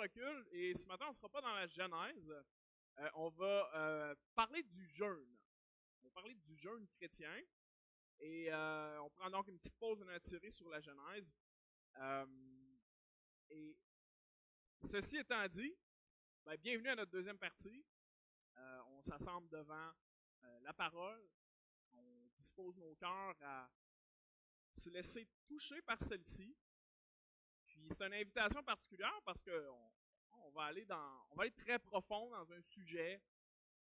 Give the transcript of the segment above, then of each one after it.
recul et ce matin, on ne sera pas dans la Genèse. On va parler du jeûne. On va parler du jeûne chrétien. Et on prend donc une petite pause de notre série sur la Genèse. Et ceci étant dit, bienvenue à notre deuxième partie. On s'assemble devant la parole. On dispose nos cœurs à se laisser toucher par celle-ci. Puis c'est une invitation particulière parce qu'on va aller très profond dans un sujet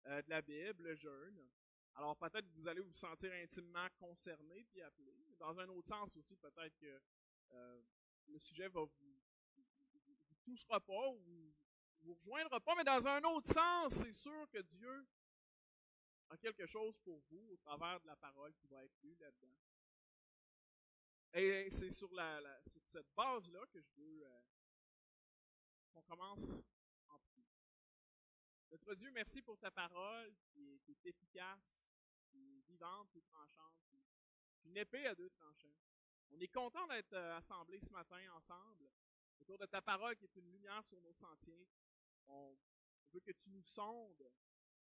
de la Bible, le jeûne. Alors peut-être que vous allez vous sentir intimement concerné puis appelé. Dans un autre sens aussi, peut-être que le sujet va vous touchera pas ou vous rejoindra pas, mais dans un autre sens, c'est sûr que Dieu a quelque chose pour vous au travers de la parole qui va être lue là-dedans. Et c'est sur cette base-là que je veux qu'on commence en prière. Notre Dieu, merci pour ta parole qui est efficace, qui est vivante, qui est tranchante, qui est une épée à deux tranchants. On est content d'être assemblés ce matin ensemble autour de ta parole qui est une lumière sur nos sentiers. On veut que tu nous sondes,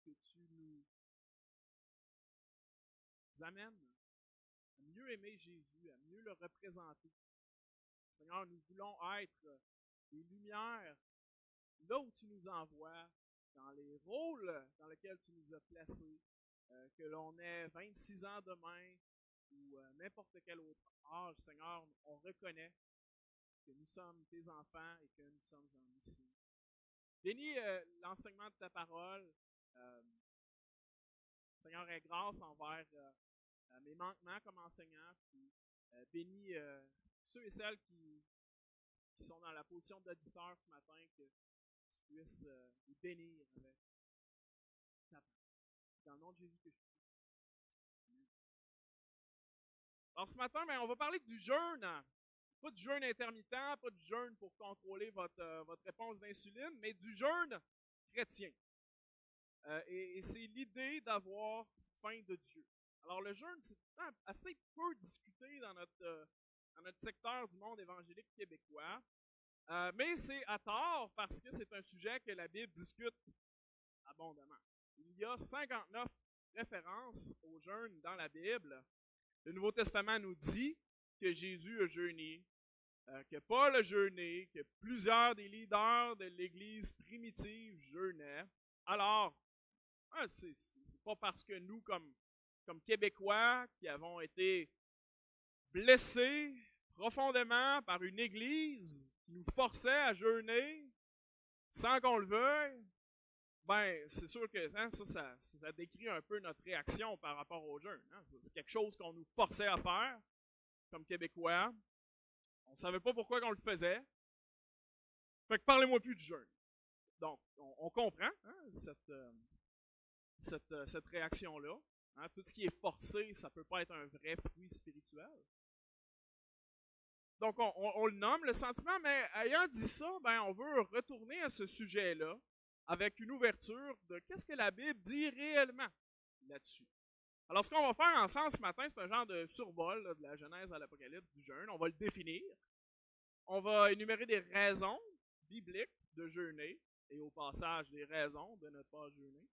que tu nous amènes à mieux aimer Jésus, à mieux le représenter. Seigneur, nous voulons être des lumières là où tu nous envoies, dans les rôles dans lesquels tu nous as placés, que l'on ait 26 ans demain ou n'importe quel autre âge, Seigneur, on reconnaît que nous sommes tes enfants et que nous sommes en mission. Bénis l'enseignement de ta parole. Seigneur, aie grâce envers mes manquements comme enseignant. Puis, bénis ceux et celles qui sont dans la position d'auditeur ce matin, que tu puisses les bénir avec ta parole. Dans le nom de Jésus que je prie. Alors ce matin, on va parler du jeûne. Pas du jeûne intermittent, pas du jeûne pour contrôler votre réponse d'insuline, mais du jeûne chrétien. Et c'est l'idée d'avoir faim de Dieu. Alors le jeûne, c'est assez peu discuté dans notre secteur du monde évangélique québécois, mais c'est à tort parce que c'est un sujet que la Bible discute abondamment. Il y a 59 références au jeûne dans la Bible. Le Nouveau Testament nous dit que Jésus a jeûné, que Paul a jeûné, que plusieurs des leaders de l'Église primitive jeûnaient. Alors, c'est pas parce que nous, comme Québécois, qui avons été blessés profondément par une Église qui nous forçait à jeûner sans qu'on le veuille, c'est sûr que ça décrit un peu notre réaction par rapport au jeûne. C'est quelque chose qu'on nous forçait à faire, comme Québécois. On ne savait pas pourquoi on le faisait. Fait que parlez-moi plus du jeûne. Donc, on comprend cette réaction-là. Tout ce qui est forcé, ça ne peut pas être un vrai fruit spirituel. Donc, on le nomme, le sentiment, mais ayant dit ça, on veut retourner à ce sujet-là avec une ouverture de qu'est-ce que la Bible dit réellement là-dessus. Alors, ce qu'on va faire ensemble ce matin, c'est un genre de survol de la Genèse à l'Apocalypse du jeûne. On va le définir. On va énumérer des raisons bibliques de jeûner et au passage des raisons de ne pas jeûner.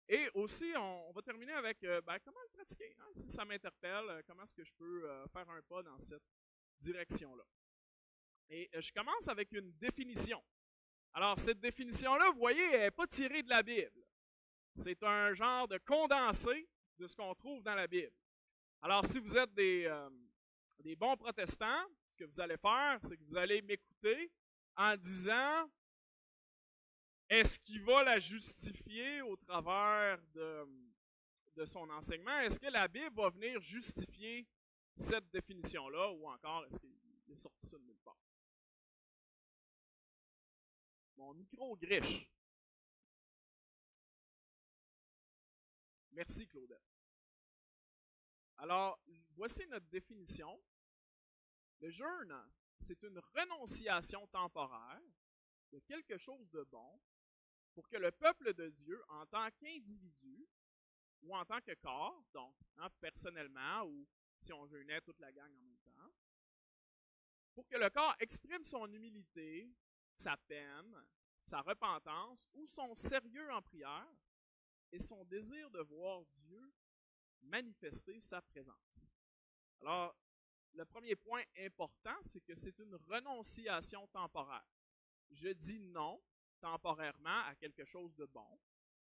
Et aussi, on va terminer avec comment le pratiquer. Si ça m'interpelle, comment est-ce que je peux faire un pas dans cette direction-là. Et je commence avec une définition. Alors, cette définition-là, vous voyez, elle n'est pas tirée de la Bible. C'est un genre de condensé de ce qu'on trouve dans la Bible. Alors, si vous êtes des bons protestants, ce que vous allez faire, c'est que vous allez m'écouter en disant est-ce qu'il va la justifier au travers de son enseignement? Est-ce que la Bible va venir justifier cette définition-là ou encore est-ce qu'il est sorti ça de nulle part? Mon micro griche. Merci, Claudette. Alors, voici notre définition. Le jeûne, c'est une renonciation temporaire de quelque chose de bon pour que le peuple de Dieu, en tant qu'individu ou en tant que corps, donc personnellement ou si on jeûnait toute la gang en même temps, pour que le corps exprime son humilité, sa peine sa repentance ou son sérieux en prière et son désir de voir Dieu manifester sa présence. Alors, le premier point important, c'est que c'est une renonciation temporaire. Je dis non temporairement à quelque chose de bon,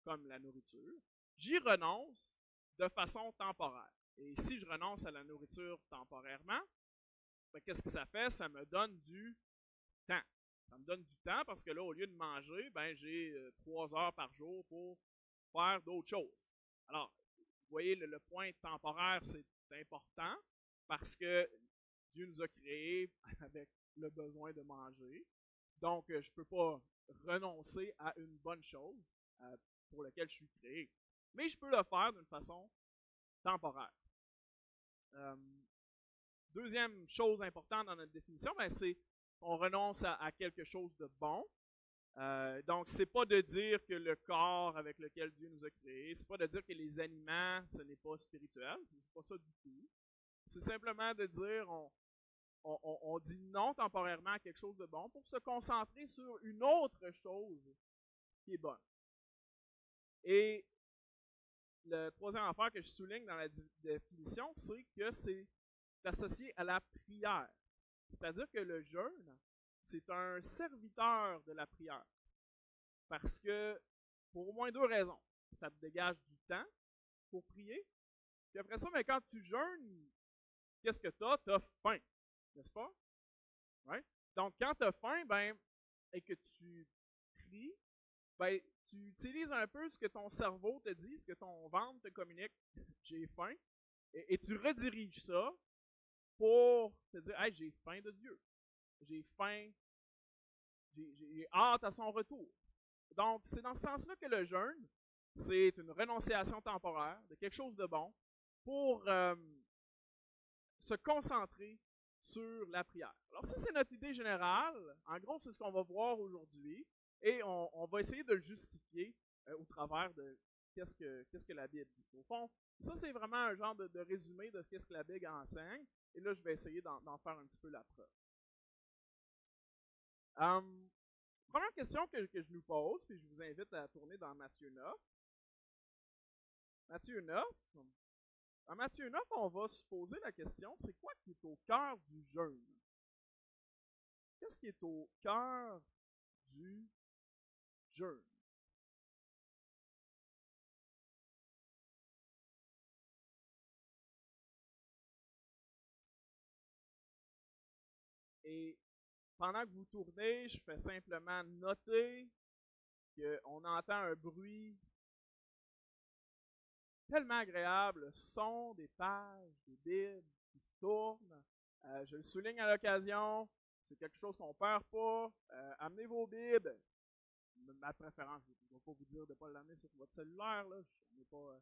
comme la nourriture. J'y renonce de façon temporaire. Et si je renonce à la nourriture temporairement, ben, qu'est-ce que ça fait? Ça me donne du temps. Ça me donne du temps parce que là, au lieu de manger, ben, j'ai 3 heures par jour pour faire d'autres choses. Alors, vous voyez, le point temporaire, c'est important parce que Dieu nous a créés avec le besoin de manger. Donc, je ne peux pas renoncer à une bonne chose pour laquelle je suis créé. Mais je peux le faire d'une façon temporaire. Deuxième chose importante dans notre définition, ben, c'est qu'on renonce à quelque chose de bon. Donc, c'est pas de dire que le corps avec lequel Dieu nous a créés, c'est pas de dire que les aliments, ce n'est pas spirituel, c'est pas ça du tout. C'est simplement de dire, on dit non temporairement à quelque chose de bon pour se concentrer sur une autre chose qui est bonne. Et le troisième affaire que je souligne dans la définition, c'est que c'est associé à la prière. C'est-à-dire que le jeûne, c'est un serviteur de la prière. Parce que, pour au moins 2 raisons. Ça te dégage du temps pour prier. Puis après ça, mais quand tu jeûnes, qu'est-ce que tu as? Tu as faim. N'est-ce pas? Ouais. Donc, quand tu as faim, ben, et que tu pries, ben, tu utilises un peu ce que ton cerveau te dit, ce que ton ventre te communique, j'ai faim, et tu rediriges ça pour te dire, hey, j'ai faim de Dieu. J'ai faim, j'ai hâte à son retour. Donc, c'est dans ce sens-là que le jeûne, c'est une renonciation temporaire de quelque chose de bon pour se concentrer sur la prière. Alors ça, c'est notre idée générale. En gros, c'est ce qu'on va voir aujourd'hui et on va essayer de le justifier au travers de qu'est-ce que la Bible dit. Au fond, ça, c'est vraiment un genre de résumé de qu'est-ce que la Bible enseigne. Et là, je vais essayer d'en faire un petit peu la preuve. Première question que je nous pose, puis je vous invite à tourner dans Matthieu 9. Matthieu 9. Dans Matthieu 9, on va se poser la question, c'est quoi qui est au cœur du jeûne? Qu'est-ce qui est au cœur du jeûne? Et pendant que vous tournez, je fais simplement noter qu'on entend un bruit tellement agréable, le son des pages, des Bibles qui se tournent. Je le souligne à l'occasion, c'est quelque chose qu'on ne perd pas. Amenez vos Bibles. Ma préférence, je ne vais pas vous dire de ne pas l'amener sur votre cellulaire, là. On n'est pas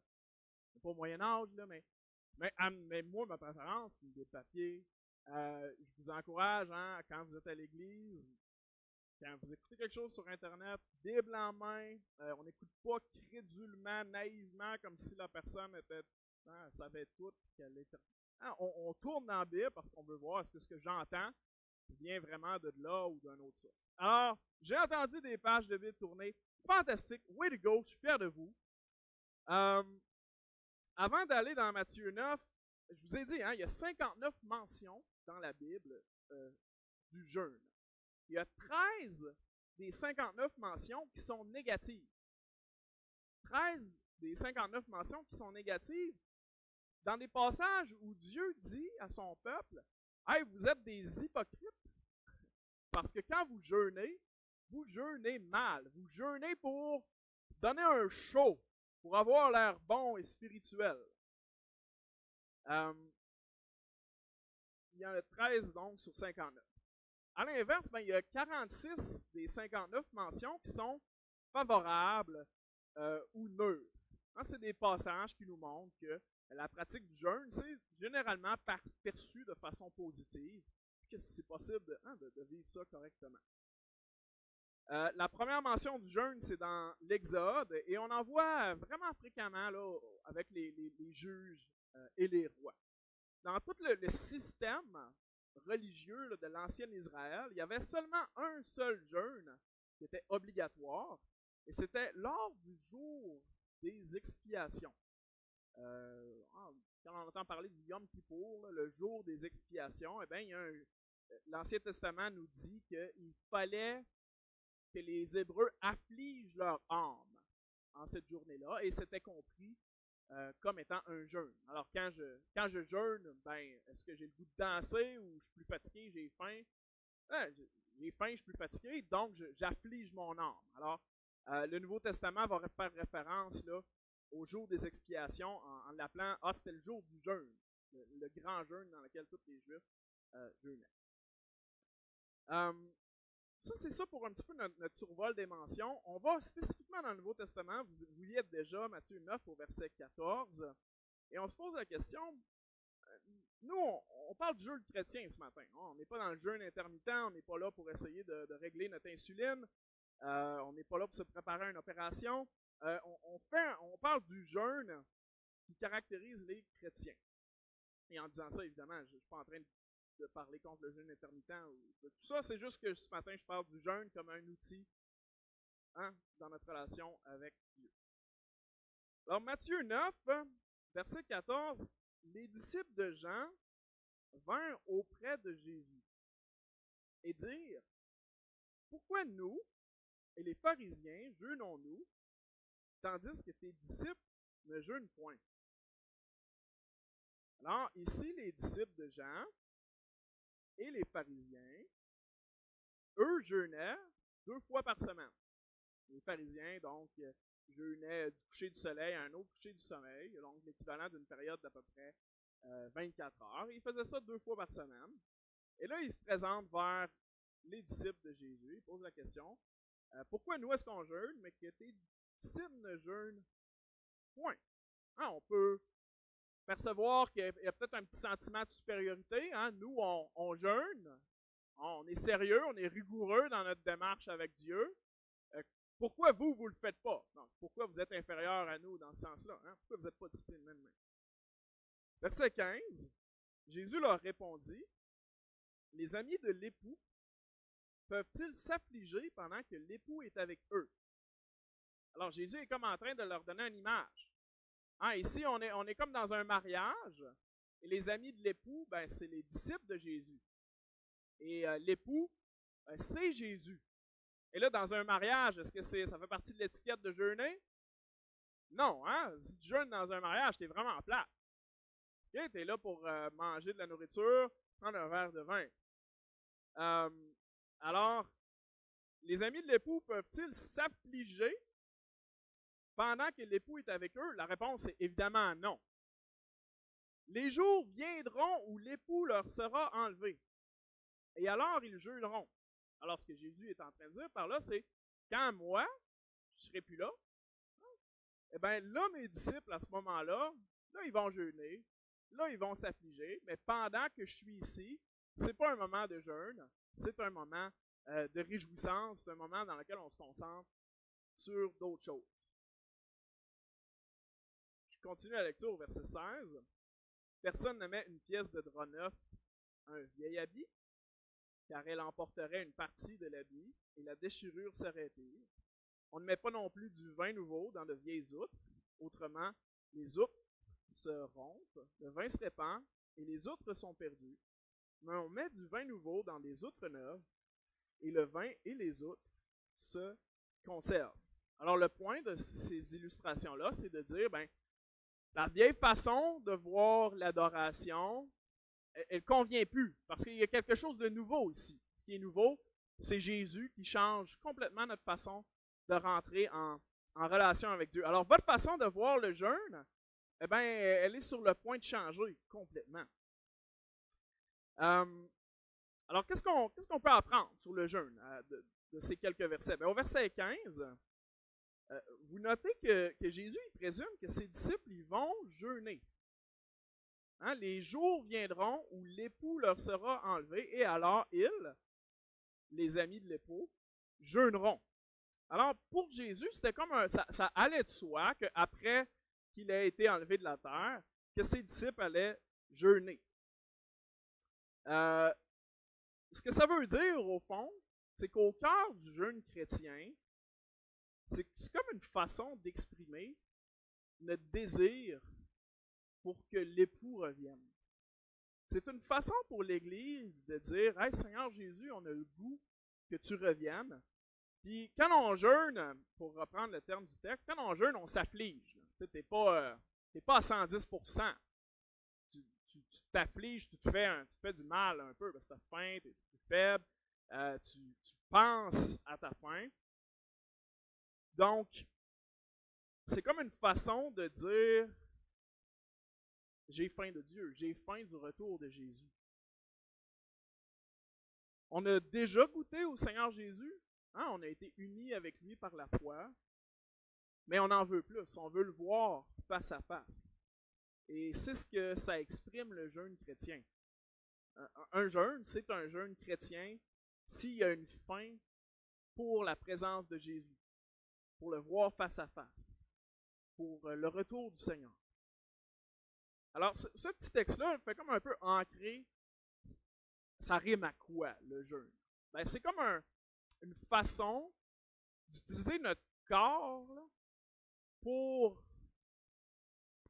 au Moyen-Âge, là, mais moi, ma préférence, c'est des papiers. Je vous encourage, hein, quand vous êtes à l'église, quand vous écoutez quelque chose sur Internet, Bible en main, on n'écoute pas crédulement, naïvement, comme si la personne savait tout, qu'elle était. Hein, on tourne dans la Bible parce qu'on veut voir est-ce que ce que j'entends vient vraiment de là ou d'un autre source. Alors, j'ai entendu des pages de Bible tourner. Fantastique, way to go, je suis fier de vous. Avant d'aller dans Matthieu 9, je vous ai dit, hein, il y a 59 mentions dans la Bible du jeûne. Il y a 13 des 59 mentions qui sont négatives. 13 des 59 mentions qui sont négatives dans des passages où Dieu dit à son peuple, « Hey, vous êtes des hypocrites parce que quand vous jeûnez mal. Vous jeûnez pour donner un show, pour avoir l'air bon et spirituel. » Il y en a 13 donc sur 59. À l'inverse, ben, il y a 46 des 59 mentions qui sont favorables ou neutres. Hein, c'est des passages qui nous montrent que la pratique du jeûne, c'est généralement perçu de façon positive, que c'est possible de vivre ça correctement. La première mention du jeûne, c'est dans l'Exode, et on en voit vraiment fréquemment là, avec les juges et les rois. Dans tout le système religieux là, de l'ancien Israël, il y avait seulement un seul jeûne qui était obligatoire, et c'était lors du jour des expiations. Quand on entend parler du Yom Kippour, le jour des expiations, eh bien, l'Ancien Testament nous dit qu'il fallait que les Hébreux affligent leur âme en cette journée-là, et c'était compris comme étant un jeûne. Alors, quand je jeûne, ben, est-ce que j'ai le goût de danser ou je suis plus fatigué, j'ai faim? J'ai faim, je suis plus fatigué, donc j'afflige mon âme. Alors, le Nouveau Testament va faire référence là, au jour des expiations en l'appelant « Ah, c'était le jour du jeûne », le grand jeûne dans lequel tous les Juifs jeûnaient. Ça, c'est ça pour un petit peu notre survol des mentions. On va spécifiquement dans le Nouveau Testament, vous y êtes déjà, Matthieu 9 au verset 14, et on se pose la question, nous, on parle du jeûne chrétien ce matin. On n'est pas dans le jeûne intermittent, on n'est pas là pour essayer de régler notre insuline, on n'est pas là pour se préparer à une opération. On parle du jeûne qui caractérise les chrétiens. Et en disant ça, évidemment, je ne suis pas en train de parler contre le jeûne intermittent ou tout ça, c'est juste que ce matin, je parle du jeûne comme un outil dans notre relation avec Dieu. Alors, Matthieu 9, verset 14, les disciples de Jean vinrent auprès de Jésus et dirent, « Pourquoi nous et les pharisiens jeûnons-nous, tandis que tes disciples ne jeûnent point? » Alors, ici, les disciples de Jean et les pharisiens, eux jeûnaient 2 fois par semaine. Les pharisiens, donc, jeûnaient du coucher du soleil à un autre coucher du soleil, donc l'équivalent d'une période d'à peu près 24 heures. Ils faisaient ça 2 fois par semaine. Et là, ils se présentent vers les disciples de Jésus. Ils posent la question, pourquoi nous est-ce qu'on jeûne, mais que tes disciples ne jeûnent point? On peut percevoir qu'il y a peut-être un petit sentiment de supériorité. Nous, on jeûne, on est sérieux, on est rigoureux dans notre démarche avec Dieu. Pourquoi vous ne le faites pas? Donc, pourquoi vous êtes inférieur à nous dans ce sens-là? Pourquoi vous n'êtes pas disciplinés de même? Verset 15, Jésus leur répondit, « Les amis de l'époux peuvent-ils s'affliger pendant que l'époux est avec eux? » Alors, Jésus est comme en train de leur donner une image. Ici, on est comme dans un mariage, et les amis de l'époux, ben, c'est les disciples de Jésus. Et l'époux, c'est Jésus. Et là, dans un mariage, est-ce que ça fait partie de l'étiquette de jeûner? Non, si tu jeûnes dans un mariage, t'es vraiment plate. Okay? T'es là pour manger de la nourriture, prendre un verre de vin. Alors, les amis de l'époux peuvent-ils s'affliger pendant que l'époux est avec eux? La réponse est évidemment non. Les jours viendront où l'époux leur sera enlevé. Et alors, ils jeûneront. Alors, ce que Jésus est en train de dire par là, c'est quand moi, je ne serai plus là, eh bien là, mes disciples, à ce moment-là, là, ils vont jeûner, là, ils vont s'affliger, mais pendant que je suis ici, ce n'est pas un moment de jeûne, c'est un moment de réjouissance, c'est un moment dans lequel on se concentre sur d'autres choses. Je continue la lecture au verset 16. Personne ne met une pièce de drap neuf à un vieil habit, car elle emporterait une partie de l'habit et la déchirure serait pire. On ne met pas non plus du vin nouveau dans de vieilles outres, autrement les outres se rompent, le vin se répand et les outres sont perdues. Mais on met du vin nouveau dans des outres neuves et le vin et les outres se conservent. Alors le point de ces illustrations-là, c'est de dire, la vieille façon de voir l'adoration, elle ne convient plus, parce qu'il y a quelque chose de nouveau ici. Ce qui est nouveau, c'est Jésus qui change complètement notre façon de rentrer en relation avec Dieu. Alors, votre façon de voir le jeûne, elle est sur le point de changer complètement. Alors, qu'est-ce qu'on peut apprendre sur le jeûne de ces quelques versets? Au verset 15, vous notez que Jésus il présume que ses disciples ils vont jeûner. Les jours viendront où l'époux leur sera enlevé et alors ils, les amis de l'époux, jeûneront. Alors pour Jésus, c'était comme ça allait de soi qu'après qu'il ait été enlevé de la terre, que ses disciples allaient jeûner. Ce que ça veut dire au fond, c'est qu'au cœur du jeûne chrétien, c'est comme une façon d'exprimer notre désir pour que l'époux revienne. C'est une façon pour l'Église de dire « Hey Seigneur Jésus, on a le goût que tu reviennes. » Puis quand on jeûne, pour reprendre le terme du texte, quand on jeûne, on s'afflige. Tu n'es pas à 110%. Tu t'affliges, tu te fais du mal un peu parce que tu as faim, tu es faible, tu penses à ta faim. Donc, c'est comme une façon de dire j'ai faim de Dieu, j'ai faim du retour de Jésus. On a déjà goûté au Seigneur Jésus, hein? On a été unis avec lui par la foi, mais on en veut plus, on veut le voir face à face. Et c'est ce que ça exprime le jeûne chrétien. Un jeûne, c'est un jeûne chrétien s'il y a une faim pour la présence de Jésus, pour le voir face à face, pour le retour du Seigneur. Alors, ce petit texte-là fait comme un peu ancrer, ça rime à quoi, le jeûne? Ben, c'est comme une façon d'utiliser notre corps là, pour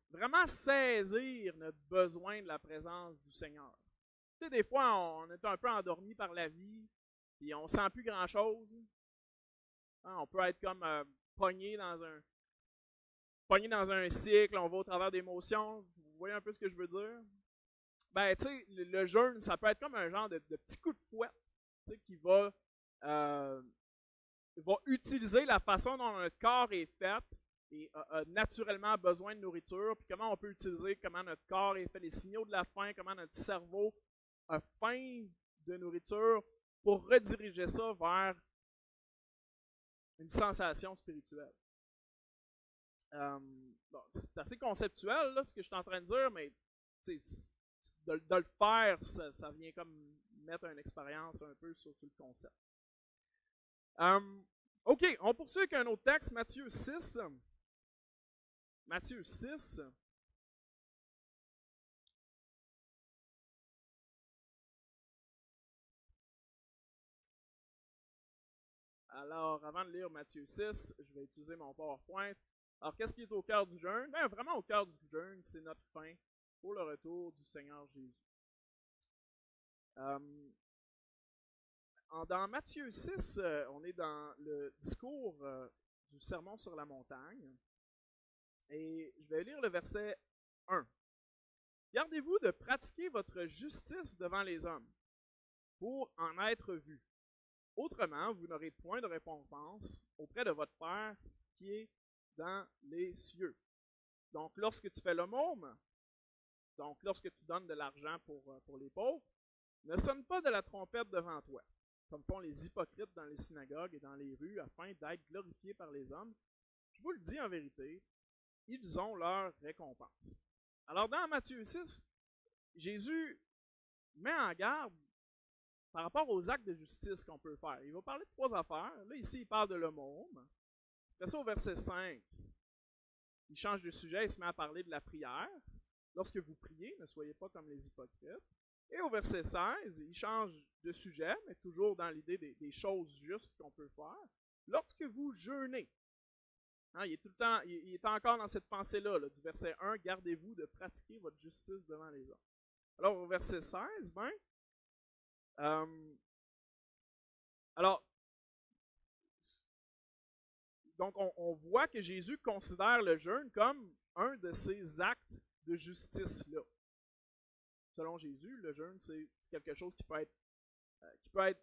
vraiment saisir notre besoin de la présence du Seigneur. Tu sais, des fois, on est un peu endormi par la vie, puis on ne sent plus grand-chose. Hein, on peut être comme pogné dans un cycle, on va au travers d'émotions. Vous voyez un peu ce que je veux dire? Ben, tu sais, le jeûne, ça peut être comme un genre de petit coup de fouet, tu sais, qui va utiliser la façon dont notre corps est fait et a naturellement besoin de nourriture, puis comment on peut utiliser, comment notre corps est fait, les signaux de la faim, comment notre cerveau a faim de nourriture pour rediriger ça vers une sensation spirituelle. Bon, c'est assez conceptuel là, ce que je suis en train de dire, mais de le faire, ça vient comme mettre une expérience un peu sur le concept. OK, on poursuit avec un autre texte, Matthieu 6. Matthieu 6. Alors, avant de lire Matthieu 6, je vais utiliser mon PowerPoint. Alors, qu'est-ce qui est au cœur du jeûne? Bien, vraiment au cœur du jeûne, c'est notre faim pour le retour du Seigneur Jésus. Dans Matthieu 6, on est dans le discours du Sermon sur la montagne. Et je vais lire le verset 1. Gardez-vous de pratiquer votre justice devant les hommes, pour en être vus. Autrement, vous n'aurez point de récompense auprès de votre Père qui est dans les cieux. Donc, lorsque tu fais l'aumône, donc lorsque tu donnes de l'argent pour les pauvres, ne sonne pas de la trompette devant toi, comme font les hypocrites dans les synagogues et dans les rues, afin d'être glorifiés par les hommes. Je vous le dis en vérité, ils ont leur récompense. Alors, dans Matthieu 6, Jésus met en garde par rapport aux actes de justice qu'on peut faire. Il va parler de 3 affaires. Là, ici, il parle de l'aumône. Après ça, au verset 5, il change de sujet, il se met à parler de la prière. Lorsque vous priez, ne soyez pas comme les hypocrites. Et au verset 16, il change de sujet, mais toujours dans l'idée des choses justes qu'on peut faire. Lorsque vous jeûnez, hein, il est encore dans cette pensée-là, du verset 1, gardez-vous de pratiquer votre justice devant les hommes. Alors, au verset 16, donc on voit que Jésus considère le jeûne comme un de ces actes de justice-là. Selon Jésus, le jeûne, c'est quelque chose qui peut être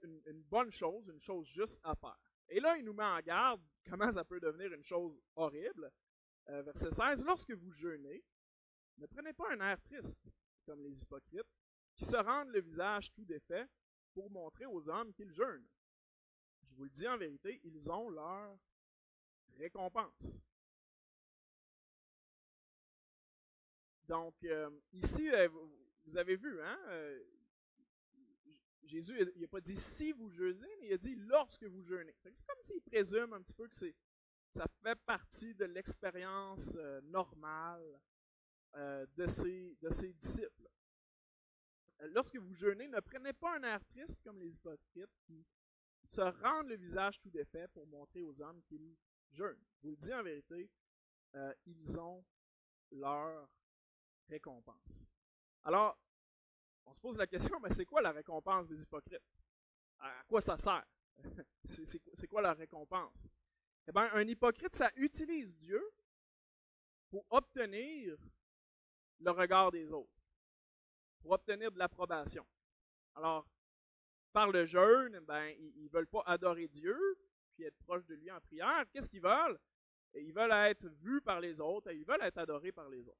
une bonne chose, une chose juste à faire. Et là, il nous met en garde comment ça peut devenir une chose horrible. Verset 16, lorsque vous jeûnez, ne prenez pas un air triste, comme les hypocrites, qui se rendent le visage tout défait pour montrer aux hommes qu'ils jeûnent. Je vous le dis en vérité, ils ont leur récompense. Donc, ici, vous avez vu, hein? Jésus n'a pas dit si vous jeûnez, mais il a dit lorsque vous jeûnez. C'est comme s'il présume un petit peu que ça fait partie de l'expérience normale de ses disciples. Lorsque vous jeûnez, ne prenez pas un air triste comme les hypocrites qui se rendent le visage tout défait pour montrer aux hommes qu'ils jeûnent. Je vous le dis en vérité, ils ont leur récompense. Alors, on se pose la question, mais c'est quoi la récompense des hypocrites? À quoi ça sert? C'est quoi la récompense? Eh bien, un hypocrite, ça utilise Dieu pour obtenir le regard des autres, pour obtenir de l'approbation. Alors, par le jeûne, ben, ils ne veulent pas adorer Dieu, puis être proche de lui en prière. Qu'est-ce qu'ils veulent? Ils veulent être vus par les autres, et ils veulent être adorés par les autres.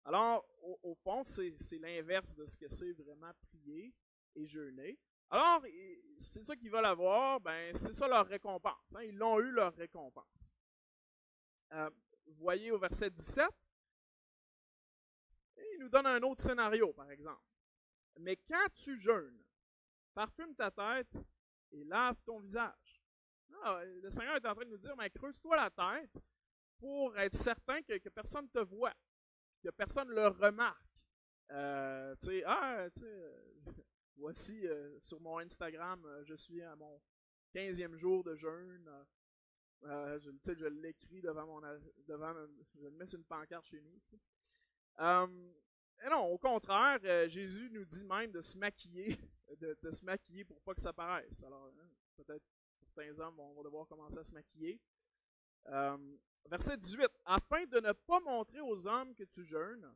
Alors, au fond, c'est l'inverse de ce que c'est vraiment prier et jeûner. Alors, c'est ça qu'ils veulent avoir, ben, c'est ça leur récompense. Hein? Ils l'ont eu, leur récompense. Vous voyez au verset 17, il nous donne un autre scénario, par exemple. Mais quand tu jeûnes, parfume ta tête et lave ton visage. Alors, le Seigneur est en train de nous dire, mais creuse-toi la tête pour être certain que personne ne te voit, que personne ne le remarque. Voici sur mon Instagram, je suis à mon 15e jour de jeûne. Je l'écris je le mets sur une pancarte chez nous. Et non, au contraire, Jésus nous dit même de se maquiller, de se maquiller pour pas que ça paraisse. Alors, peut-être certains hommes vont devoir commencer à se maquiller. Verset 18. Afin de ne pas montrer aux hommes que tu jeûnes,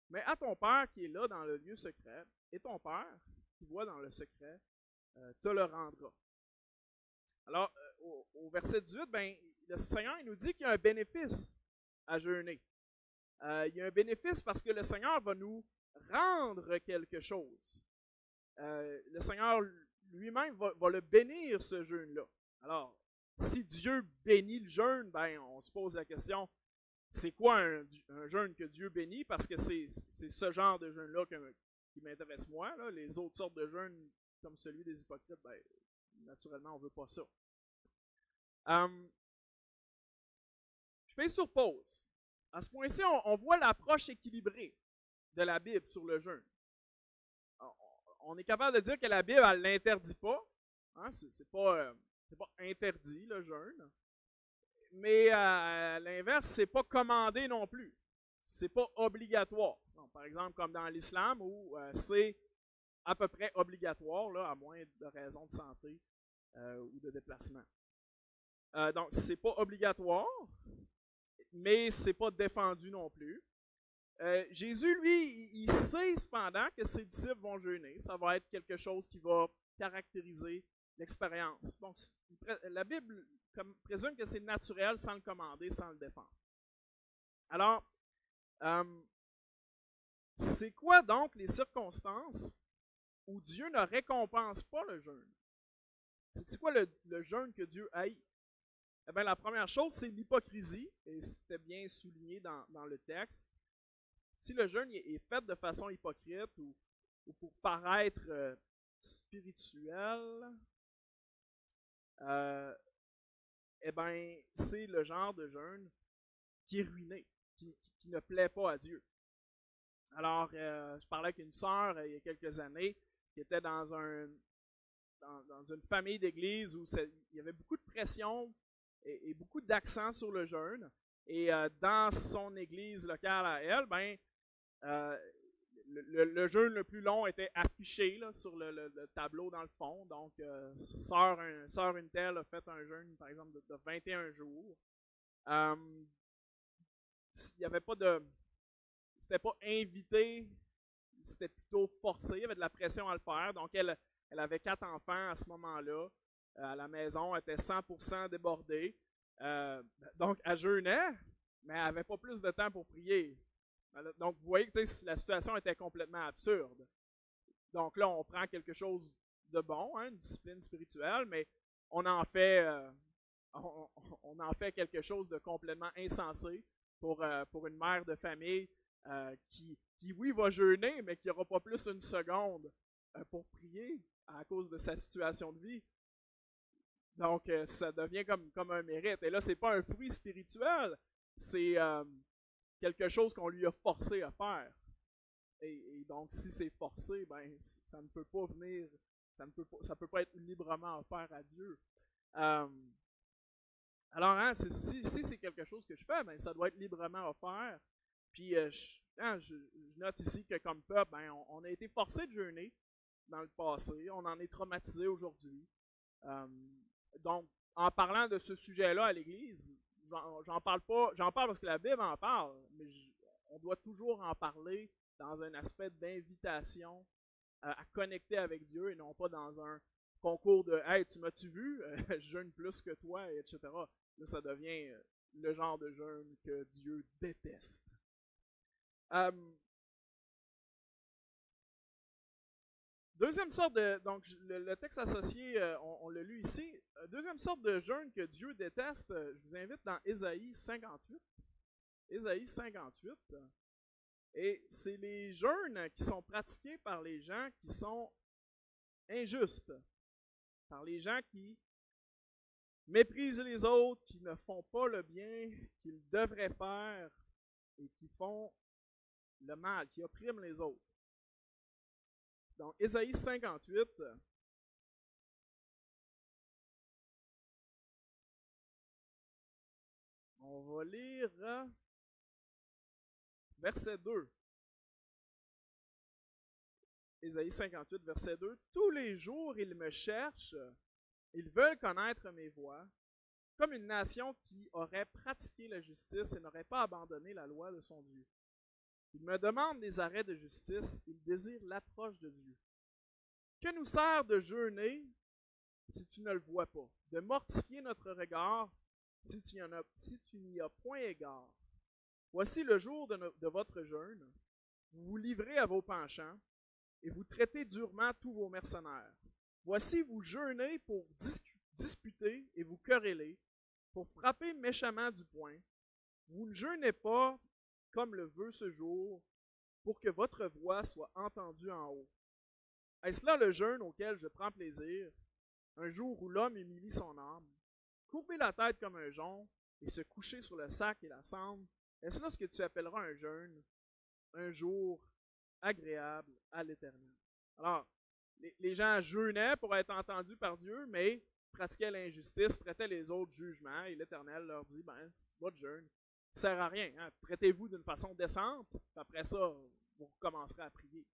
mais à ton Père qui est là dans le lieu secret, et ton Père qui voit dans le secret, te le rendra. Alors, au verset 18, ben, le Seigneur il nous dit qu'il y a un bénéfice à jeûner. Il y a un bénéfice parce que le Seigneur va nous rendre quelque chose. Le Seigneur lui-même va le bénir, ce jeûne-là. Alors, si Dieu bénit le jeûne, ben, on se pose la question, c'est quoi un jeûne que Dieu bénit? Parce que c'est ce genre de jeûne-là qui m'intéresse moi. Là. Les autres sortes de jeûnes, comme celui des hypocrites, ben, naturellement, on ne veut pas ça. Je fais sur pause. À ce point-ci, on voit l'approche équilibrée de la Bible sur le jeûne. On est capable de dire que la Bible, elle ne l'interdit pas. Hein? C'est pas interdit, le jeûne. Mais à l'inverse, c'est pas commandé non plus. C'est pas obligatoire. Non, par exemple, comme dans l'islam, où c'est à peu près obligatoire, là, à moins de raisons de santé ou de déplacement. Donc, c'est pas obligatoire, mais c'est pas défendu non plus. Jésus, lui, il sait cependant que ses disciples vont jeûner. Ça va être quelque chose qui va caractériser l'expérience. Donc, la Bible présume que c'est naturel sans le commander, sans le défendre. Alors, c'est quoi donc les circonstances où Dieu ne récompense pas le jeûne? C'est quoi le jeûne que Dieu haït? Eh bien, la première chose, c'est l'hypocrisie, et c'était bien souligné dans le texte. Si le jeûne est fait de façon hypocrite ou pour paraître spirituel, eh bien, c'est le genre de jeûne qui est ruiné, qui ne plaît pas à Dieu. Alors, je parlais avec une sœur il y a quelques années qui était dans une famille d'église où il y avait beaucoup de pression et beaucoup d'accent sur le jeûne. Et dans son église locale à elle, ben, le jeûne le plus long était affiché là, sur le tableau dans le fond. Donc, sœur une telle a fait un jeûne, par exemple, de 21 jours. Il n'y avait pas de... C'était pas invité, c'était plutôt forcé. Il y avait de la pression à le faire. Donc, elle avait 4 enfants à ce moment-là. À la maison, elle était 100% débordée. Donc, elle jeûnait, mais elle n'avait pas plus de temps pour prier. Donc, vous voyez que la situation était complètement absurde. Donc là, on prend quelque chose de bon, hein, une discipline spirituelle, mais on en fait quelque chose de complètement insensé pour une mère de famille qui, oui, va jeûner, mais qui n'aura pas plus une seconde pour prier à cause de sa situation de vie. Donc, ça devient comme un mérite. Et là, ce n'est pas un fruit spirituel, c'est quelque chose qu'on lui a forcé à faire. Et donc, si c'est forcé, ben, ça ne peut pas ça peut pas être librement offert à Dieu. Alors, hein, si c'est quelque chose que je fais, ben, ça doit être librement offert. Puis, je note ici que comme peuple, ben, on a été forcé de jeûner dans le passé. On en est traumatisé aujourd'hui. Donc, en parlant de ce sujet-là à l'Église, j'en parle pas, j'en parle parce que la Bible en parle, mais on doit toujours en parler dans un aspect d'invitation à connecter avec Dieu et non pas dans un concours de « Hey, tu m'as-tu vu? Je jeûne plus que toi, etc. » Là, ça devient le genre de jeûne que Dieu déteste. Deuxième sorte de... Donc, le texte associé, on l'a lu ici. Deuxième sorte de jeûne que Dieu déteste, je vous invite dans Ésaïe 58. Ésaïe 58. Et c'est les jeûnes qui sont pratiqués par les gens qui sont injustes, par les gens qui méprisent les autres, qui ne font pas le bien qu'ils devraient faire et qui font le mal, qui oppriment les autres. Donc, Ésaïe 58, on va lire verset 2. Ésaïe 58, verset 2. « Tous les jours, ils me cherchent, ils veulent connaître mes voies, comme une nation qui aurait pratiqué la justice et n'aurait pas abandonné la loi de son Dieu. Ils me demandent des arrêts de justice, ils désirent l'approche de Dieu. Que nous sert de jeûner si tu ne le vois pas, de mortifier notre regard si tu n'y as point égard? Voici le jour de votre jeûne. Vous vous livrez à vos penchants et vous traitez durement tous vos mercenaires. Voici, vous jeûnez pour disputer et vous quereller, pour frapper méchamment du poing. Vous ne jeûnez pas comme le veut ce jour, pour que votre voix soit entendue en haut. Est-ce là le jeûne auquel je prends plaisir, un jour où l'homme humilie son âme, courber la tête comme un jonc et se coucher sur le sac et la cendre? Est-ce là ce que tu appelleras un jeûne, un jour agréable à l'Éternel? » Alors, les gens jeûnaient pour être entendus par Dieu, mais pratiquaient l'injustice, traitaient les autres jugements, et l'Éternel leur dit, ben, c'est votre jeûne, ça ne sert à rien. Hein? Traitez-vous d'une façon décente, puis après ça, vous recommencerez à prier.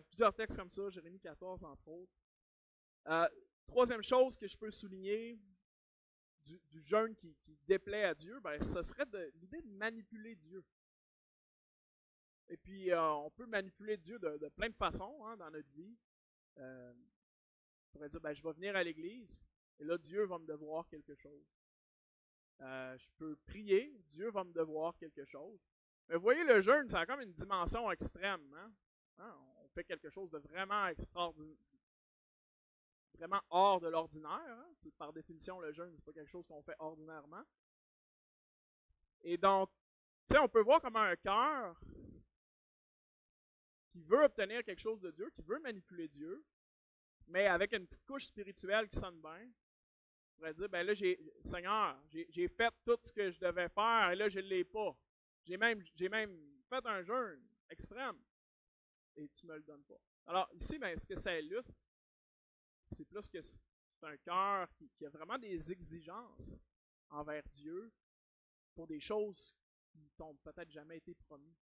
Plusieurs textes comme ça, Jérémie 14 entre autres. Troisième chose que je peux souligner du jeûne qui déplaît à Dieu, ben, ce serait l'idée de manipuler Dieu. Et puis, on peut manipuler Dieu de plein de façons hein, dans notre vie. On pourrait dire, ben, je vais venir à l'église, et là, Dieu va me devoir quelque chose. Je peux prier, Dieu va me devoir quelque chose. Mais vous voyez, le jeûne, ça a comme une dimension extrême. Hein? On fait quelque chose de vraiment extraordinaire, vraiment hors de l'ordinaire. Hein? Par définition, le jeûne, c'est pas quelque chose qu'on fait ordinairement. Et donc, tu sais, on peut voir comment un cœur qui veut obtenir quelque chose de Dieu, qui veut manipuler Dieu, mais avec une petite couche spirituelle qui sonne bien, on pourrait dire, ben là, Seigneur, j'ai fait tout ce que je devais faire, et là, je ne l'ai pas. J'ai même fait un jeûne extrême, et tu ne me le donnes pas. Alors, ici, ben, ce que ça illustre, c'est plus que c'est un cœur qui a vraiment des exigences envers Dieu pour des choses qui n'ont peut-être jamais été promises.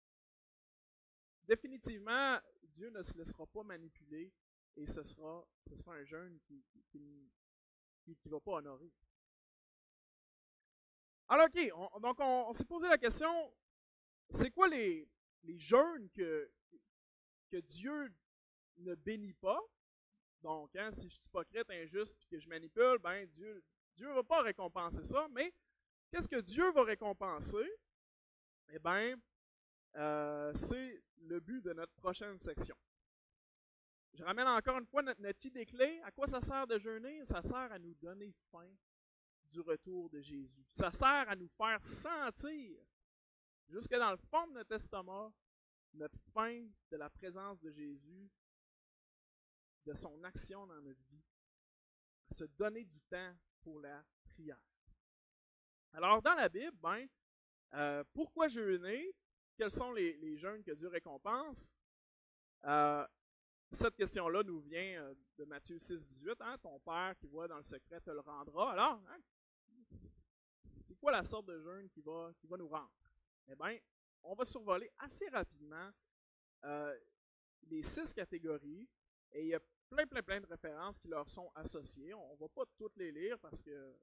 Définitivement, Dieu ne se laissera pas manipuler et ce sera un jeûne qui ne va pas honorer. Alors, OK, donc on s'est posé la question, c'est quoi les jeûnes que Dieu ne bénit pas? Donc, hein, si je suis hypocrite, injuste, et que je manipule, ben Dieu ne va pas récompenser ça, mais qu'est-ce que Dieu va récompenser? Eh bien, c'est le but de notre prochaine section. Je ramène encore une fois notre idée clé. À quoi ça sert de jeûner? Ça sert à nous donner faim du retour de Jésus. Ça sert à nous faire sentir, jusque dans le fond de notre estomac, notre faim de la présence de Jésus, de son action dans notre vie. À se donner du temps pour la prière. Alors, dans la Bible, pourquoi jeûner? Quels sont les jeûnes que Dieu récompense? Cette question-là nous vient de Matthieu 6, 18. Hein, ton Père qui voit dans le secret te le rendra. Alors, hein, c'est quoi la sorte de jeûne qui va nous rendre? Eh bien, on va survoler assez rapidement les 6 catégories et il y a plein de références qui leur sont associées. On ne va pas toutes les lire parce que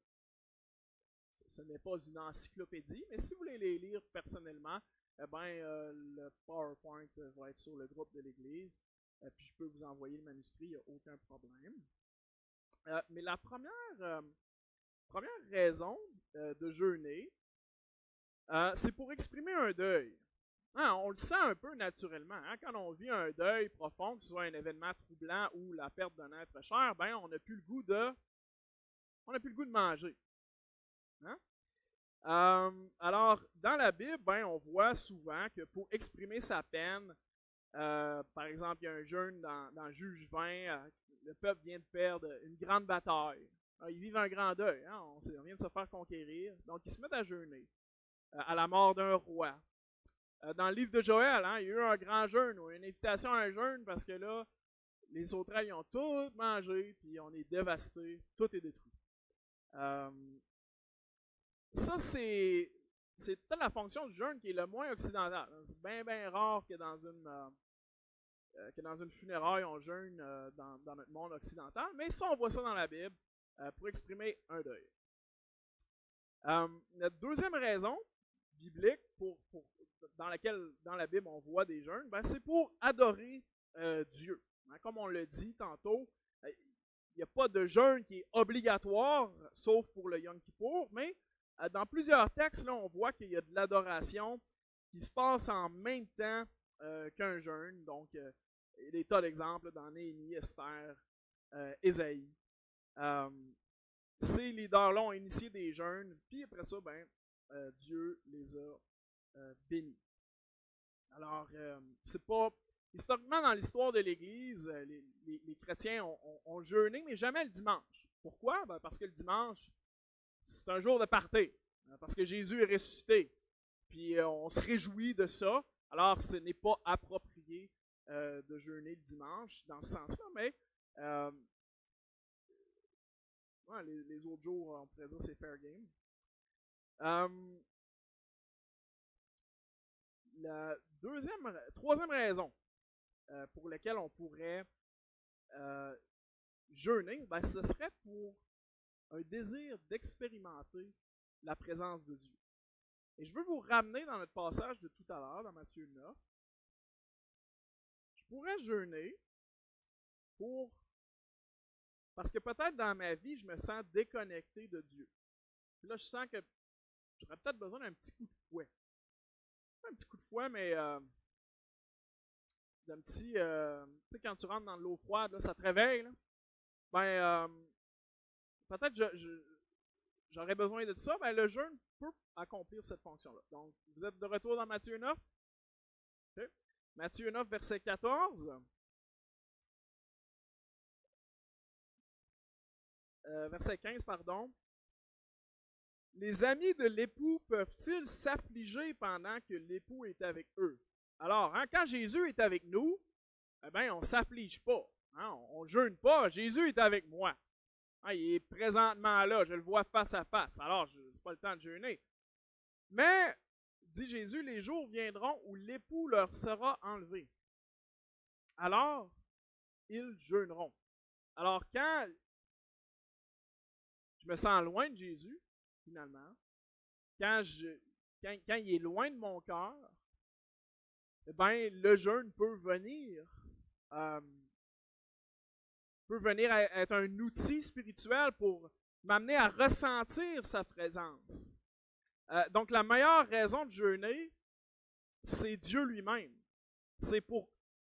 ce n'est pas une encyclopédie, mais si vous voulez les lire personnellement, eh bien, le PowerPoint va être sur le groupe de l'Église, puis je peux vous envoyer le manuscrit, il n'y a aucun problème. Mais la première raison de jeûner, c'est pour exprimer un deuil. Hein, on le sent un peu naturellement. Hein, quand on vit un deuil profond, que ce soit un événement troublant ou la perte d'un être cher, ben, on n'a plus le goût de manger. Hein? Alors, dans la Bible, ben, on voit souvent que pour exprimer sa peine, par exemple, il y a un jeûne dans Juge 20, le peuple vient de perdre une grande bataille. Alors, ils vivent un grand deuil, hein, on vient de se faire conquérir, donc ils se mettent à jeûner à la mort d'un roi. Dans le livre de Joël, hein, il y a eu un grand jeûne ou une invitation à un jeûne parce que là, les sauterelles ils ont tout mangé, puis on est dévasté, tout est détruit. Ça, c'est peut-être la fonction du jeûne qui est le moins occidentale. C'est bien rare que dans une funéraille, on jeûne dans notre monde occidental, mais ça, on voit ça dans la Bible pour exprimer un deuil. Notre deuxième raison biblique dans la Bible on voit des jeûnes, ben, c'est pour adorer Dieu. Hein, comme on l'a dit tantôt, il n'y a pas de jeûne qui est obligatoire, sauf pour le Yom Kippour, mais dans plusieurs textes, là, on voit qu'il y a de l'adoration qui se passe en même temps qu'un jeûne. Donc, des tas d'exemples dans Néhémie, Esther, Ésaïe. Ces leaders-là ont initié des jeûnes, puis après ça, ben, Dieu les a bénis. Alors, c'est pas. Historiquement, dans l'histoire de l'Église, les chrétiens ont jeûné, mais jamais le dimanche. Pourquoi? Ben, parce que le dimanche, c'est un jour de party, parce que Jésus est ressuscité. Puis on se réjouit de ça. Alors, ce n'est pas approprié de jeûner le dimanche dans ce sens-là, mais ouais, les autres jours, on pourrait dire c'est fair game. La troisième raison pour laquelle on pourrait jeûner, ben, ce serait pour un désir d'expérimenter la présence de Dieu. Et je veux vous ramener dans notre passage de tout à l'heure, dans Matthieu 9. Je pourrais jeûner parce que peut-être dans ma vie, je me sens déconnecté de Dieu. Puis là, je sens que j'aurais peut-être besoin d'un petit coup de fouet. Pas un petit coup de fouet, mais d'un petit... tu sais, quand tu rentres dans l'eau froide, là, ça te réveille. Là. Ben, peut-être j'aurais besoin de ça. Ben, le jeûne peut accomplir cette fonction-là. Donc, vous êtes de retour dans Matthieu 9. Okay. Matthieu 9, verset 14. Verset 15, pardon. Les amis de l'époux peuvent-ils s'affliger pendant que l'époux est avec eux? Alors, hein, quand Jésus est avec nous, eh bien, on ne s'afflige pas. Hein, on ne jeûne pas. Jésus est avec moi. Hein, il est présentement là. Je le vois face à face. Alors, je n'ai pas le temps de jeûner. Mais, dit Jésus, les jours viendront où l'époux leur sera enlevé. Alors, ils jeûneront. Alors, quand je me sens loin de Jésus, finalement, quand il est loin de mon cœur, eh bien, le jeûne peut venir être un outil spirituel pour m'amener à ressentir sa présence. Donc, la meilleure raison de jeûner, c'est Dieu lui-même. C'est pour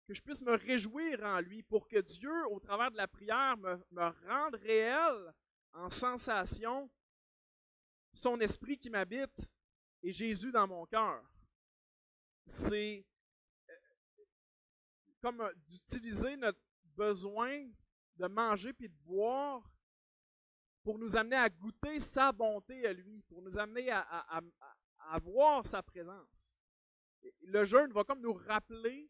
que je puisse me réjouir en lui, pour que Dieu, au travers de la prière, me rende réel en sensation son esprit qui m'habite et Jésus dans mon cœur. C'est comme d'utiliser notre besoin de manger puis de boire pour nous amener à goûter sa bonté à lui, pour nous amener à voir sa présence. Le jeûne va comme nous rappeler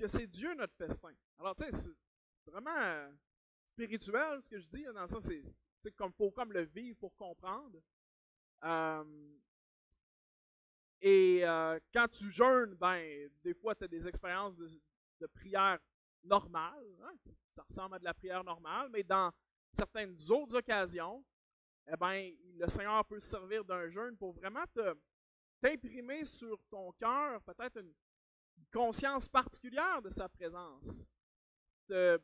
que c'est Dieu notre festin. Alors, tu sais, c'est vraiment spirituel ce que je dis, dans le sens, c'est comme faut comme le vivre pour comprendre. Quand tu jeûnes, ben, des fois, tu as des expériences de prière normale. Hein? Ça ressemble à de la prière normale, mais dans certaines autres occasions, eh ben, le Seigneur peut se servir d'un jeûne pour vraiment t'imprimer sur ton cœur peut-être une conscience particulière de sa présence. Te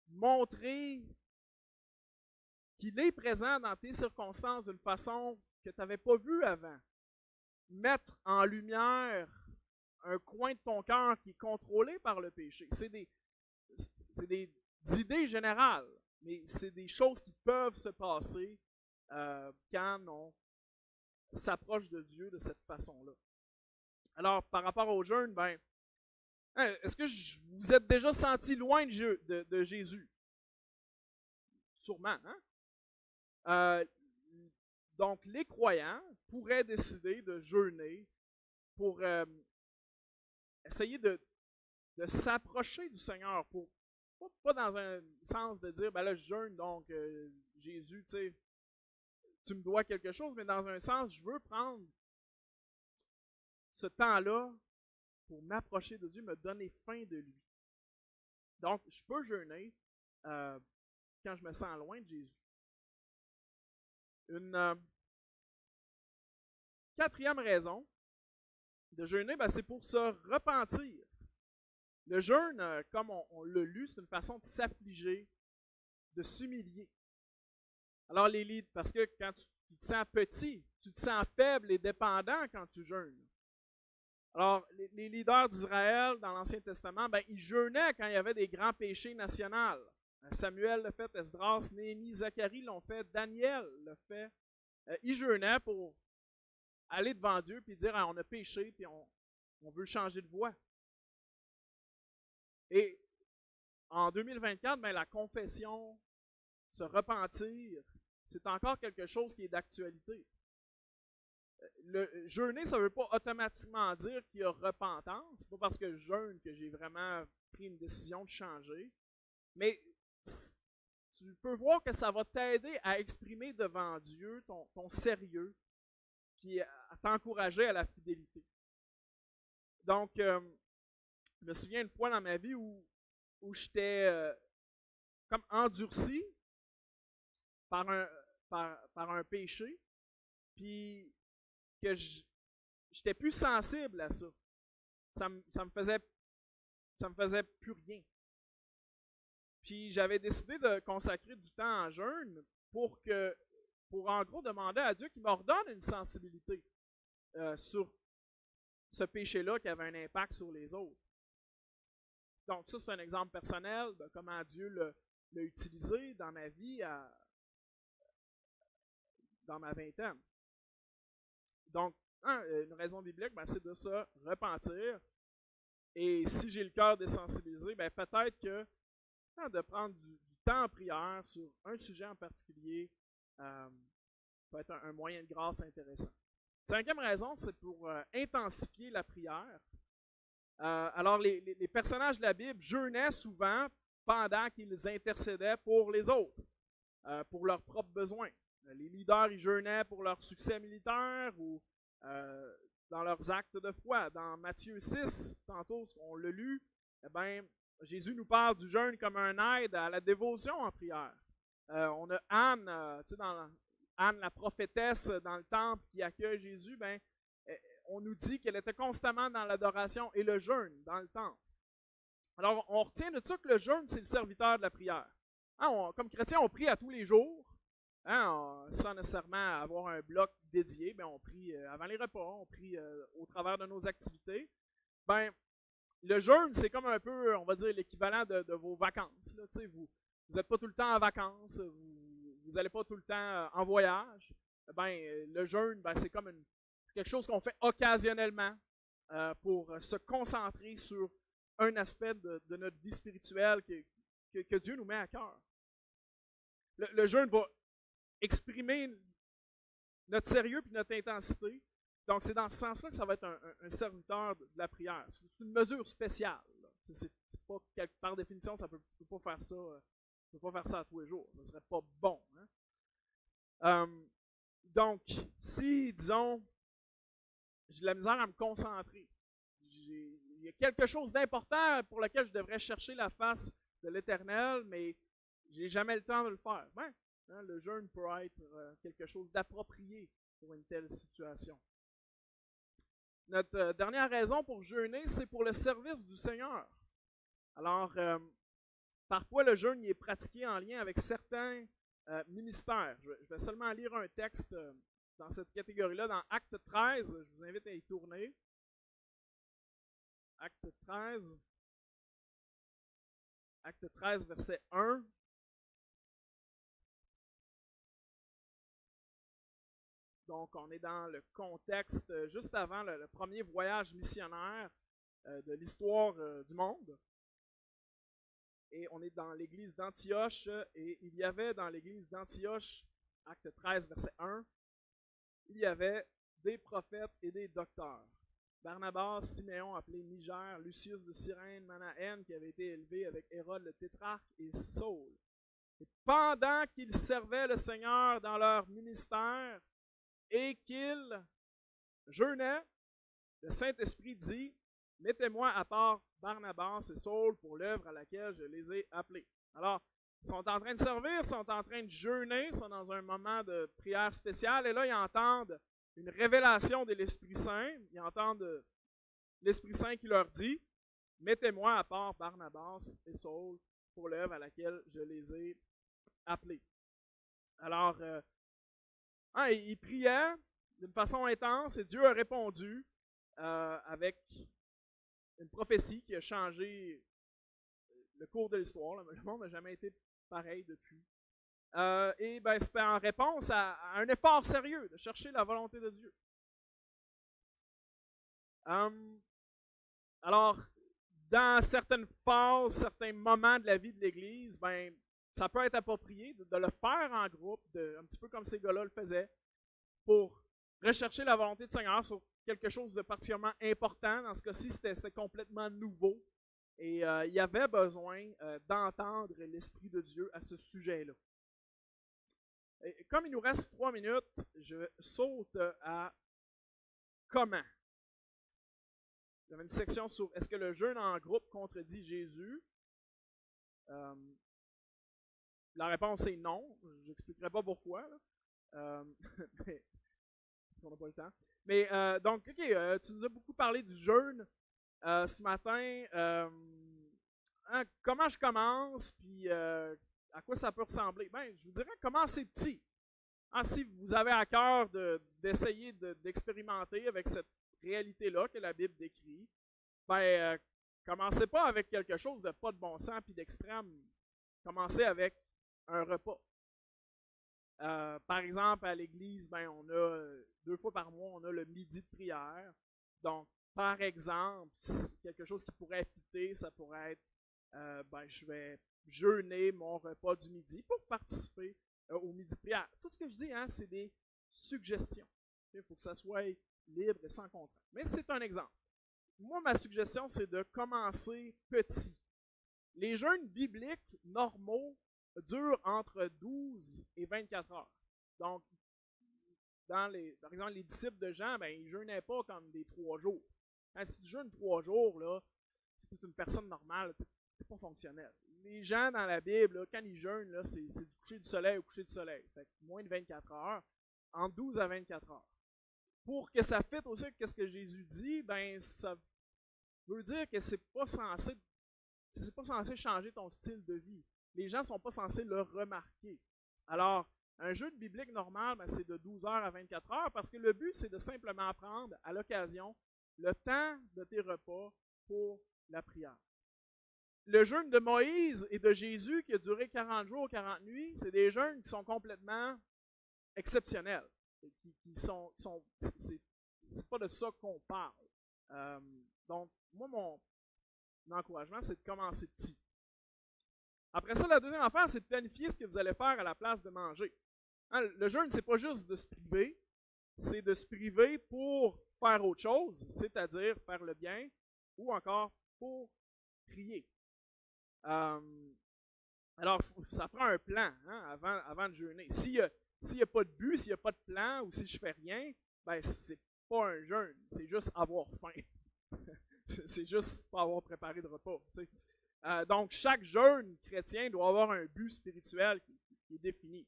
montrer qu'il est présent dans tes circonstances d'une façon que tu n'avais pas vue avant. Mettre en lumière un coin de ton cœur qui est contrôlé par le péché. C'est des idées générales, mais c'est des choses qui peuvent se passer quand on s'approche de Dieu de cette façon-là. Alors, par rapport au jeûne, ben, est-ce que vous êtes déjà senti loin de Jésus? Sûrement, hein? Donc, les croyants pourraient décider de jeûner pour essayer de s'approcher du Seigneur, pas dans un sens de dire, ben là, je jeûne, donc Jésus, tu sais, tu me dois quelque chose, mais dans un sens, je veux prendre ce temps-là pour m'approcher de Dieu, me donner faim de lui. Donc, je peux jeûner quand je me sens loin de Jésus. Une quatrième raison de jeûner, ben, c'est pour se repentir. Le jeûne, comme on l'a lu, c'est une façon de s'affliger, de s'humilier. Alors, parce que quand tu te sens petit, tu te sens faible et dépendant quand tu jeûnes. Alors, les leaders d'Israël dans l'Ancien Testament, ben, ils jeûnaient quand il y avait des grands péchés nationaux. Samuel l'a fait, Esdras, Néhémie, Zacharie l'ont fait, Daniel l'a fait. Ils jeûnaient pour aller devant Dieu et dire on a péché et on veut changer de voie. Et en 2024, ben, la confession, se repentir, c'est encore quelque chose qui est d'actualité. Le jeûner, ça ne veut pas automatiquement dire qu'il y a repentance. Ce n'est pas parce que je jeûne que j'ai vraiment pris une décision de changer. Mais tu peux voir que ça va t'aider à exprimer devant Dieu ton sérieux, puis à t'encourager à la fidélité. Donc, je me souviens une fois dans ma vie où j'étais comme endurci par un péché, puis que j'étais plus sensible à ça. Ça me faisait plus rien. Puis j'avais décidé de consacrer du temps en jeûne pour en gros demander à Dieu qu'il m'ordonne une sensibilité sur ce péché-là qui avait un impact sur les autres. Donc ça, c'est un exemple personnel de comment Dieu l'a utilisé dans ma vie dans ma vingtaine. Donc, une raison biblique, ben, c'est de se repentir. Et si j'ai le cœur désensibilisé, ben, peut-être que de prendre du temps en prière sur un sujet en particulier peut être un moyen de grâce intéressant. Cinquième raison, c'est pour intensifier la prière. Alors, les personnages de la Bible jeûnaient souvent pendant qu'ils intercédaient pour les autres, pour leurs propres besoins. Les leaders, ils jeûnaient pour leur succès militaire ou dans leurs actes de foi. Dans Matthieu 6, tantôt, on l'a lu, eh bien, Jésus nous parle du jeûne comme un aide à la dévotion en prière. On a Anne, Anne, la prophétesse dans le temple qui accueille Jésus, ben, on nous dit qu'elle était constamment dans l'adoration et le jeûne dans le temple. Alors, on retient de ça que le jeûne, c'est le serviteur de la prière. Hein, comme chrétiens, on prie à tous les jours, hein, sans nécessairement avoir un bloc dédié. Ben, on prie avant les repas, on prie au travers de nos activités. Ben, le jeûne, c'est comme un peu, on va dire, l'équivalent de vos vacances. Là. Vous n'êtes pas tout le temps en vacances, vous n'allez pas tout le temps en voyage. Ben, le jeûne, ben, c'est comme quelque chose qu'on fait occasionnellement pour se concentrer sur un aspect de notre vie spirituelle que Dieu nous met à cœur. Le jeûne va exprimer notre sérieux et notre intensité. Donc, c'est dans ce sens-là que ça va être un serviteur de la prière. C'est une mesure spéciale. c'est pas, par définition, tu peux pas faire ça. Tu peux pas faire ça à tous les jours. Ce serait pas bon. Hein? Donc, si, disons, j'ai de la misère à me concentrer, il y a quelque chose d'important pour lequel je devrais chercher la face de l'Éternel, mais j'ai jamais le temps de le faire. Ben, hein, le jeûne peut être quelque chose d'approprié pour une telle situation. Notre dernière raison pour jeûner, c'est pour le service du Seigneur. Alors, parfois, le jeûne est pratiqué en lien avec certains ministères. Je vais seulement lire un texte dans cette catégorie-là, dans Acte 13. Je vous invite à y tourner. Acte 13. Acte 13, verset 1. Donc, on est dans le contexte juste avant le premier voyage missionnaire de l'histoire du monde. Et on est dans l'église d'Antioche, et il y avait dans l'église d'Antioche, acte 13, verset 1, il y avait des prophètes et des docteurs. Barnabas, Siméon, appelé Niger, Lucius de Cyrène, Manahen, qui avait été élevé avec Hérode le tétrarque, et Saul. Et pendant qu'ils servaient le Seigneur dans leur ministère et qu'ils jeûnaient, le Saint-Esprit dit, « Mettez-moi à part Barnabas et Saul pour l'œuvre à laquelle je les ai appelés. » Alors, ils sont en train de servir, ils sont en train de jeûner, ils sont dans un moment de prière spéciale, et là, ils entendent une révélation de l'Esprit Saint. Ils entendent l'Esprit Saint qui leur dit, « Mettez-moi à part Barnabas et Saul pour l'œuvre à laquelle je les ai appelés. » Alors, ils priaient d'une façon intense, et Dieu a répondu avec une prophétie qui a changé le cours de l'histoire. Le monde n'a jamais été pareil depuis. Et ben, c'était en réponse à un effort sérieux de chercher la volonté de Dieu. Alors, dans certaines phases, certains moments de la vie de l'Église, ben, ça peut être approprié de le faire en groupe, un petit peu comme ces gars-là le faisaient, pour rechercher la volonté du Seigneur sur quelque chose de particulièrement important. Dans ce cas-ci, c'était complètement nouveau. Et il y avait besoin d'entendre l'Esprit de Dieu à ce sujet-là. Et comme il nous reste 3 minutes, je saute à comment. J'avais une section sur est-ce que le jeûne en groupe contredit Jésus? La réponse est non. Je n'expliquerai pas pourquoi. Mais, parce qu'on n'a pas le temps. Mais donc, OK, tu nous as beaucoup parlé du jeûne ce matin. Comment je commence, puis à quoi ça peut ressembler? Ben, je vous dirais, commencez petit. Si vous avez à cœur d'essayer d'expérimenter avec cette réalité-là que la Bible décrit, ben, commencez pas avec quelque chose de pas de bon sens puis d'extrême. Commencez avec un repas. Par exemple, à l'église, ben, on a 2 fois par mois, on a le midi de prière. Donc, par exemple, quelque chose qui pourrait fitter, ça pourrait être ben, je vais jeûner mon repas du midi pour participer au midi de prière. Tout ce que je dis, hein, c'est des suggestions. Il faut que ça soit libre et sans contrainte. Mais c'est un exemple. Moi, ma suggestion, c'est de commencer petit. Les jeûnes bibliques normaux durent entre 12 et 24 heures. Donc, par exemple, les disciples de Jean, ben, ils ne jeûnaient pas comme des 3 jours. Si tu jeûnes 3 jours, là, si tu es une personne normale, c'est pas fonctionnel. Les gens dans la Bible, là, quand ils jeûnent, là, c'est du coucher du soleil au coucher du soleil. Fait que moins de 24 heures, entre 12 à 24 heures. Pour que ça fitte aussi avec ce que Jésus dit, ben, ça veut dire que c'est pas censé changer ton style de vie. Les gens ne sont pas censés le remarquer. Alors, un jeûne biblique normal, ben, c'est de 12 heures à 24 heures parce que le but, c'est de simplement prendre à l'occasion le temps de tes repas pour la prière. Le jeûne de Moïse et de Jésus qui a duré 40 jours, 40 nuits, c'est des jeûnes qui sont complètement exceptionnels. C'est pas de ça qu'on parle. Donc, moi, mon encouragement, c'est de commencer petit. Après ça, la deuxième affaire, c'est de planifier ce que vous allez faire à la place de manger. Hein, le jeûne, c'est pas juste de se priver, c'est de se priver pour faire autre chose, c'est-à-dire faire le bien ou encore pour prier. Alors, ça prend un plan hein, avant de jeûner. S'il n'y a pas de but, s'il n'y a pas de plan, ou si je fais rien, ben c'est pas un jeûne, c'est juste avoir faim. C'est juste pas avoir préparé de repas. Donc, chaque jeûne chrétien doit avoir un but spirituel qui est défini.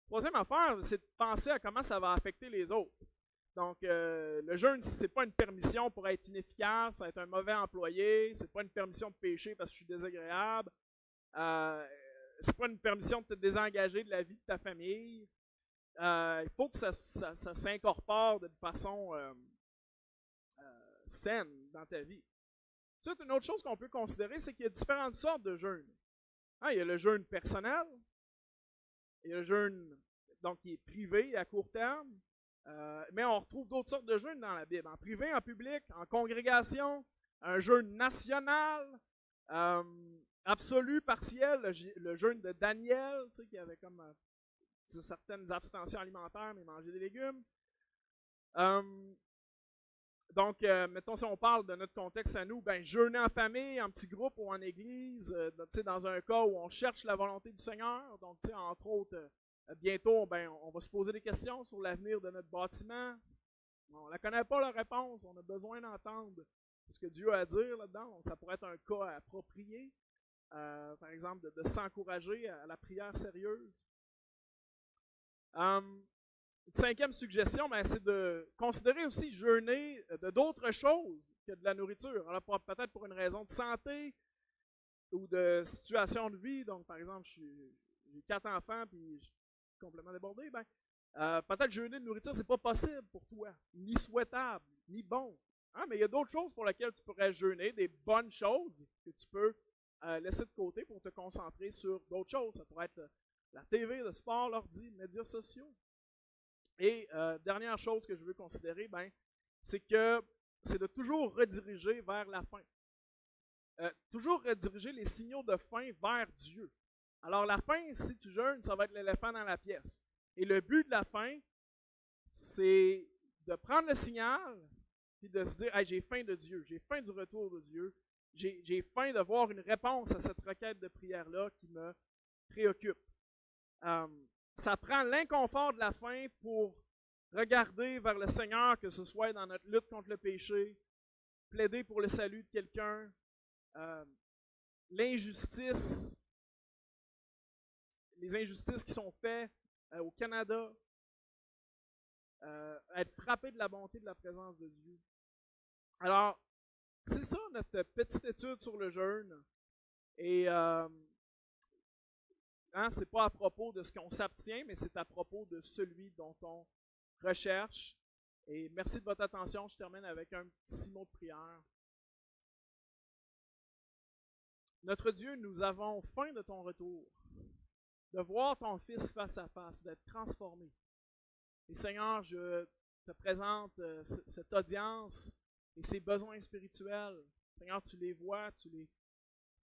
Troisième affaire, c'est de penser à comment ça va affecter les autres. Donc, le jeûne, c'est pas une permission pour être inefficace, être un mauvais employé, c'est pas une permission de pécher parce que je suis désagréable, c'est pas une permission de te désengager de la vie de ta famille. Il faut que ça s'incorpore de façon saine dans ta vie. C'est une autre chose qu'on peut considérer, c'est qu'il y a différentes sortes de jeûnes. Hein, il y a le jeûne personnel, il y a le jeûne donc, qui est privé à court terme, mais on retrouve d'autres sortes de jeûnes dans la Bible, en privé, en public, en congrégation, un jeûne national, absolu, partiel, le jeûne de Daniel, tu sais, qui avait comme certaines abstentions alimentaires, mais manger des légumes. Donc, mettons, si on parle de notre contexte à nous, ben, jeûner en famille, en petit groupe ou en église, dans un cas où on cherche la volonté du Seigneur. Donc, entre autres, bientôt, ben, on va se poser des questions sur l'avenir de notre bâtiment. On ne la connaît pas, la réponse. On a besoin d'entendre ce que Dieu a à dire là-dedans. Donc, ça pourrait être un cas approprié, par exemple, de s'encourager à la prière sérieuse. Cinquième suggestion, ben, c'est de considérer aussi jeûner de d'autres choses que de la nourriture. Alors, peut-être pour une raison de santé ou de situation de vie. Donc, par exemple, j'ai 4 enfants puis je suis complètement débordé. Ben, peut-être jeûner de nourriture, c'est pas possible pour toi, ni souhaitable, ni bon. Hein? Mais il y a d'autres choses pour lesquelles tu pourrais jeûner, des bonnes choses que tu peux laisser de côté pour te concentrer sur d'autres choses. Ça pourrait être la TV, le sport, l'ordi, les médias sociaux. Et dernière chose que je veux considérer, ben, c'est de toujours rediriger vers la fin. Toujours rediriger les signaux de faim vers Dieu. Alors la faim, si tu jeûnes, ça va être l'éléphant dans la pièce. Et le but de la faim, c'est de prendre le signal et de se dire hey, j'ai faim de Dieu, j'ai faim du retour de Dieu, j'ai faim de voir une réponse à cette requête de prière-là qui me préoccupe. Ça prend l'inconfort de la faim pour regarder vers le Seigneur, que ce soit dans notre lutte contre le péché, plaider pour le salut de quelqu'un, l'injustice, les injustices qui sont faites au Canada, être frappé de la bonté de la présence de Dieu. Alors, c'est ça notre petite étude sur le jeûne. Et c'est pas à propos de ce qu'on s'abstient, mais c'est à propos de celui dont on recherche. Et merci de votre attention. Je termine avec un petit mot de prière. Notre Dieu, nous avons faim de ton retour, de voir ton Fils face à face, d'être transformé. Et Seigneur, je te présente cette audience et ses besoins spirituels. Seigneur, tu les vois, tu les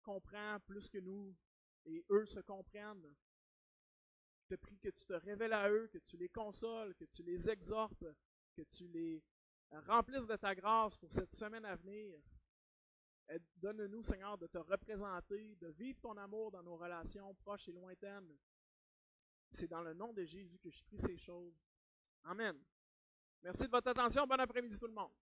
comprends plus que nous. Et eux se comprennent. Je te prie que tu te révèles à eux, que tu les consoles, que tu les exhortes, que tu les remplisses de ta grâce pour cette semaine à venir. Donne-nous, Seigneur, de te représenter, de vivre ton amour dans nos relations proches et lointaines. C'est dans le nom de Jésus que je prie ces choses. Amen. Merci de votre attention. Bon après-midi tout le monde.